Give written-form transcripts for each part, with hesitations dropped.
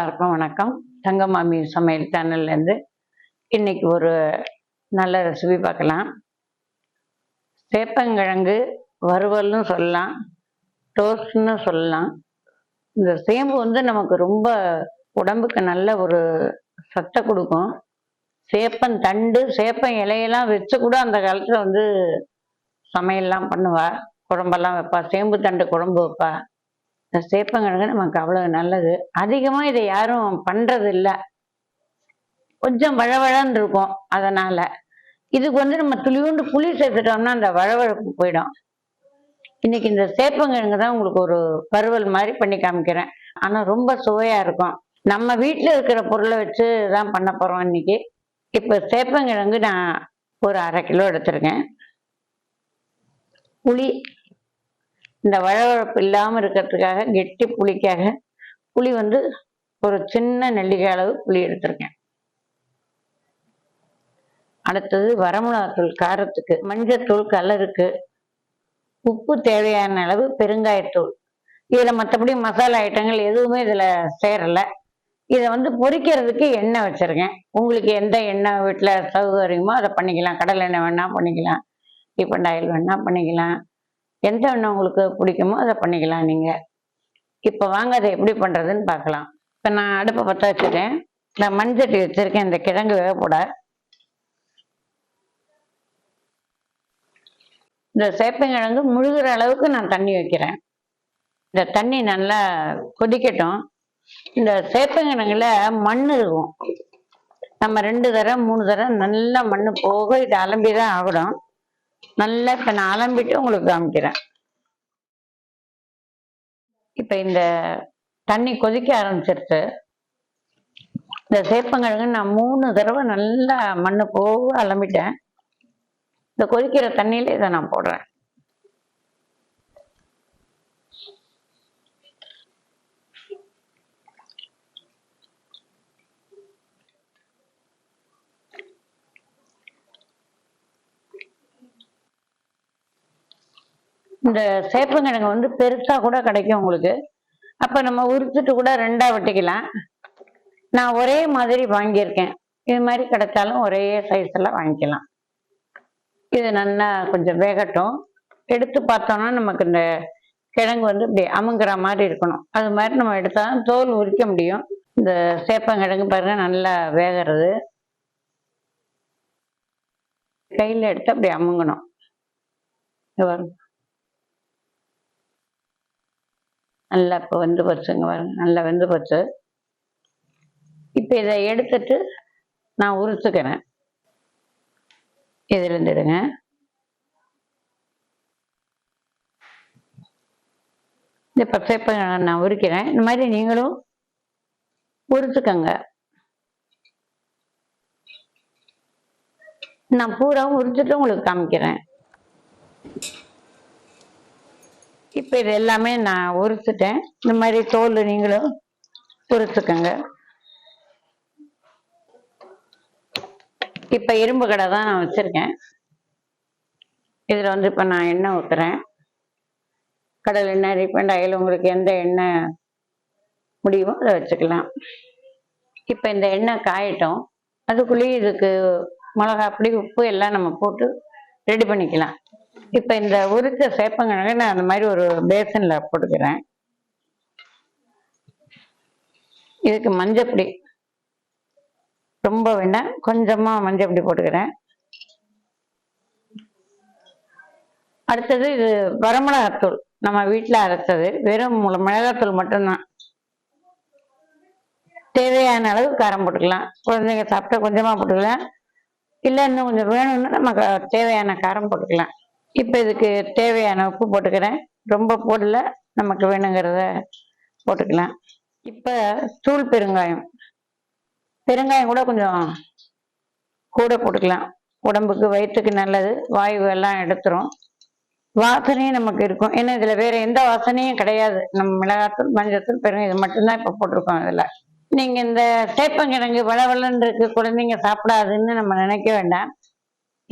எல்லாருக்கும் வணக்கம். தங்கமாமி சமையல் சேனல்லேருந்து இன்னைக்கு ஒரு நல்ல ரெசிபி பார்க்கலாம். சேப்பங்கிழங்கு வறுவல்னு சொல்லலாம், டோஸ்ட்னு சொல்லலாம். இந்த சேம்பு நமக்கு ரொம்ப உடம்புக்கு நல்ல ஒரு சத்தை கொடுக்கும். சேப்பன் தண்டு சேப்பன் இலையெல்லாம் வச்சு கூட அந்த காலத்தில் சமையல்லாம் பண்ணுவா, குழம்பெல்லாம் வைப்பா, சேம்பு தண்டு குழம்பு வைப்பா. இந்த சேப்பங்கிழங்கு நமக்கு அவ்வளவு நல்லது. அதிகமா இதை யாரும் பண்றது இல்லை, கொஞ்சம் வழவழன்னு இருக்கும். அதனால இதுக்கு நம்ம துளியூண்டு புளி சேர்த்துட்டோம்னா அந்த வழவழப்பு போயிடும். இன்னைக்கு இந்த சேப்பங்கிழங்கு தான் உங்களுக்கு ஒரு வறுவல் மாதிரி பண்ணி காமிக்கிறேன். ஆனா ரொம்ப சுவையா இருக்கும். நம்ம வீட்டுல இருக்கிற பொருளை வச்சு தான் பண்ண போறோம் இன்னைக்கு. இப்ப சேப்பங்கிழங்கு நான் ஒரு 1/2 கிலோ எடுத்திருக்கேன். புளி இந்த வழவழப்பு இல்லாமல் இருக்கிறதுக்காக கெட்டி புளிக்காக புளி ஒரு சின்ன நெல்லிக்காய் அளவு புளி எடுத்திருக்கேன். அடுத்தது வரமிளகாத்தூள் காரத்துக்கு, மஞ்சத்தூள் கலருக்கு, உப்பு தேவையான அளவு, பெருங்காயத்தூள். இதில் மற்றபடி மசாலா ஐட்டங்கள் எதுவுமே இதில் சேரலை. இதை பொரிக்கிறதுக்கு எண்ணெய் வச்சுருக்கேன். உங்களுக்கு எந்த எண்ணெய் வீட்டில் சௌகரியமோ அதை பண்ணிக்கலாம். கடலை எண்ணெய் வேணால் பண்ணிக்கலாம், ரீஃபைண்ட் ஆயில் வேணால் பண்ணிக்கலாம், எந்த எண்ணெய் உங்களுக்கு பிடிக்குமோ அதை பண்ணிக்கலாம் நீங்கள். இப்போ வாங்க அதை எப்படி பண்ணுறதுன்னு பார்க்கலாம். இப்போ நான் அடுப்பை பற்ற வச்சுருக்கேன். நான் மண்சட்டி வச்சுருக்கேன். இந்த கிழங்கு வேக போட இந்த சேப்பங்கிழங்கு முழுகிற அளவுக்கு நான் தண்ணி வைக்கிறேன். இந்த தண்ணி நல்லா கொதிக்கட்டும். இந்த சேப்பங்கிழங்குல மண் இருக்கும். நம்ம 2 தடவை 3 தடவை நல்லா மண் போக இதை அலம்பிதான் ஆகணும். நல்லா இப்போ நான் அலம்பிட்டு உங்களுக்கு காமிக்கிறேன். இப்போ இந்த தண்ணி கொதிக்க ஆரம்பிச்சிருச்சு. இந்த சேப்பங்கிழங்கு நான் 3 தடவை நல்லா மண் போக அலம்பிட்டேன். இந்த கொதிக்கிற தண்ணியில இதை நான் போடுறேன். இந்த சேப்பங்கிழங்கு பெருசா கூட கிடைக்கும் உங்களுக்கு. அப்ப நம்ம உரிச்சிட்டு கூட 2ஆ வெட்டிக்கலாம். நான் ஒரே மாதிரி வாங்கியிருக்கேன். இது மாதிரி கிடைச்சாலும் ஒரே சைஸ்ல வாங்கிக்கலாம். இது நல்லா கொஞ்சம் வேகட்டும். எடுத்து பார்த்தோம்னா நமக்கு இந்த கிழங்கு இப்படி அமுங்குற மாதிரி இருக்கணும். அது மாதிரி நம்ம எடுத்தாலும் தோல் உரிக்க முடியும். இந்த சேப்பங்கிழங்கு பாருங்க நல்லா வேகிறது. கையில எடுத்து அப்படி அமுங்கணும். நல்லா இப்போ போச்சுங்க பாருங்க, நல்லா வெந்து போச்சு. இப்போ இதை எடுத்துட்டு நான் உரிச்சுக்கிறேன். இதுல இருந்துடுங்க. இப்போ சேப்பங்கிழங்கு நான் உரிக்கிறேன். இந்த மாதிரி நீங்களும் உரிச்சுக்கங்க. நான் பூராவும் உரிச்சுட்டு உங்களுக்கு காமிக்கிறேன். இப்போ இது எல்லாமே நான் உரிச்சுட்டேன். இந்த மாதிரி தோல் நீங்களும் உரிச்சுக்கங்க. இப்போ இரும்பு கடை தான் நான் வச்சிருக்கேன். இதில் இப்போ நான் எண்ணெய் ஊற்றுறேன். கடல் எண்ணெய், ரீஃபைண்ட் ஆயில், உங்களுக்கு எந்த எண்ணெய் முடியுமோ அதை வச்சுக்கலாம். இப்போ இந்த எண்ணெய் காயட்டும். அதுக்குள்ளேயே இதுக்கு மிளகாப்பொடி, உப்பு எல்லாம் நம்ம போட்டு ரெடி பண்ணிக்கலாம். இப்போ இந்த உரிச்ச சேப்பங்கிழங்கு நான் அந்த மாதிரி ஒரு பேசன்ல போட்டுக்கிறேன். இதுக்கு மஞ்சப்பொடி ரொம்ப வேண்டாம், கொஞ்சமா மஞ்சப்பொடி போட்டுக்கிறேன். அடுத்தது இது வரமிளகாத்தூள், நம்ம வீட்டில் அரைச்சது, வெறும் மிளகாத்தூள் மட்டும்தான். தேவையான அளவு காரம் போட்டுக்கலாம். குழந்தைங்க சாப்பிட்டா கொஞ்சமா போட்டுக்கலாம், இல்லை இன்னும் கொஞ்சம் வேணும்னா நமக்கு தேவையான காரம் போட்டுக்கலாம். இப்போ இதுக்கு தேவையான உப்பு போட்டுக்கிறேன். ரொம்ப போடல, நமக்கு வேணுங்கிறத போட்டுக்கலாம். இப்போ தூள் பெருங்காயம் கூட கொஞ்சம் கூட போட்டுக்கலாம். உடம்புக்கு வயிற்றுக்கு நல்லது, வாயு எல்லாம் எடுத்துரும். வாசனையும் நமக்கு இருக்கும். ஏன்னா இதில் வேற எந்த வாசனையும் கிடையாது. நம்ம மிளகாத்தூள், மஞ்சத்தூள், பெருங்காயம் இது மட்டும்தான் இப்போ போட்டிருக்கோம். இதில் நீங்கள் இந்த சேப்பங்கிழங்கு வளவலன்னு இருக்கு, குழந்தைங்க சாப்பிடாதுன்னு நம்ம நினைக்க வேண்டாம்.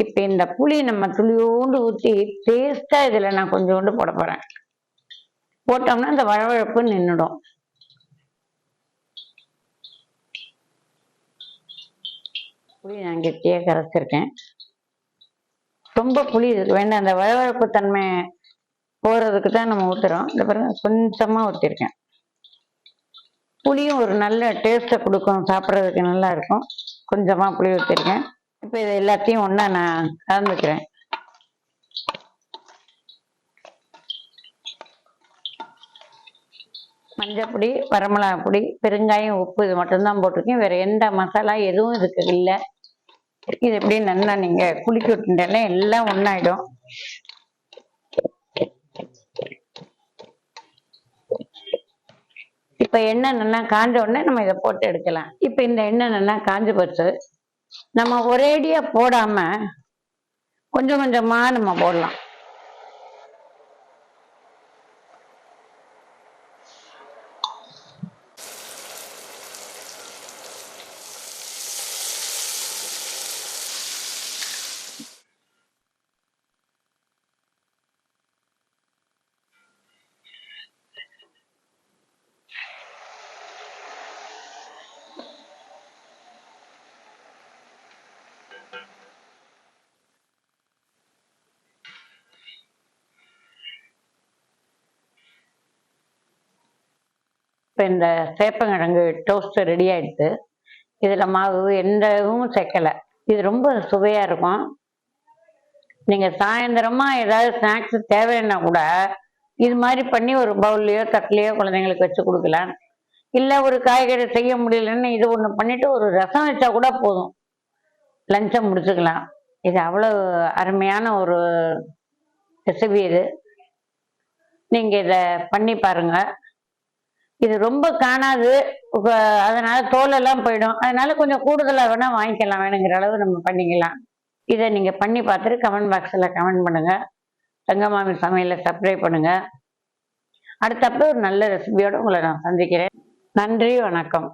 இப்போ இந்த புளி நம்ம துளியோண்டு ஊற்றி டேஸ்டா இதில் நான் கொஞ்சோண்டு போட போகிறேன். போட்டோம்னா இந்த வழவழப்பு நின்றுடும். புளி நான் கெட்டியாக கரைச்சிருக்கேன். ரொம்ப புளி இதுக்கு வேண்டாம், அந்த வழவழப்பு தன்மை போகிறதுக்கு தான் நம்ம ஊற்றுறோம். இந்த பாருங்க கொஞ்சமாக ஊற்றிருக்கேன். புளியும் ஒரு நல்ல டேஸ்ட்டை கொடுக்கும், சாப்பிட்றதுக்கு நல்லா இருக்கும். கொஞ்சமாக புளி ஊற்றிருக்கேன். இப்போ இது எல்லாத்தையும் ஒன்றா நான் கலந்துக்கிறேன். மஞ்சப்பொடி, வரமிளகா பொடி, பெருங்காயம், உப்பு இது மட்டும்தான் போட்டிருக்கேன். வேறு எந்த மசாலா எதுவும் இதுக்கு இல்லை. இது எப்படி நல்லா நீங்கள் குலுக்கி விட்டுட்டாலே எல்லாம் ஒன்றாயிடும். இப்போ எண்ணெய் நல்லா காஞ்ச உடனே நம்ம இதை போட்டு எடுக்கலாம். இப்போ இந்த எண்ணெய் நல்லா காஞ்சு போச்சு. நம்ம ஒரேடியாக போடாமல் கொஞ்சம் கொஞ்சமாக நம்ம போடலாம். இப்போ இந்த சேப்பங்கிழங்கு டோஸ்ட் ரெடி ஆயிடுச்சு. இதில் மாவு எந்த இதுவும் சேர்க்கலை. இது ரொம்ப சுவையாக இருக்கும். நீங்கள் சாயந்தரமாக ஏதாவது ஸ்நாக்ஸ் தேவைன்னா கூட இது மாதிரி பண்ணி ஒரு பவுல்லையோ தட்டுலையோ குழந்தைங்களுக்கு வச்சு கொடுக்கலாம். இல்லை ஒரு காய்கறி செய்ய முடியலன்னு இது ஒன்று பண்ணிட்டு ஒரு ரசம் வச்சா கூட போதும், லஞ்சை முடிச்சுக்கலாம். இது அவ்வளோ அருமையான ஒரு ரெசிபி. இது நீங்கள் இதை பண்ணி பாருங்க. இது ரொம்ப காணாது, அதனால தோலெல்லாம் போயிடும். அதனால கொஞ்சம் கூடுதலாக வேணால் வாங்கிக்கலாம், வேணுங்கிற அளவு நம்ம பண்ணிக்கலாம். இதை நீங்கள் பண்ணி பார்த்துட்டு கமெண்ட் பாக்ஸில் கமெண்ட் பண்ணுங்கள். தங்கமாமி சமையலை சப்ஸ்கிரைப் பண்ணுங்கள். அடுத்தப்போ ஒரு நல்ல ரெசிபியோடு உங்களை நான் சந்திக்கிறேன். நன்றி, வணக்கம்.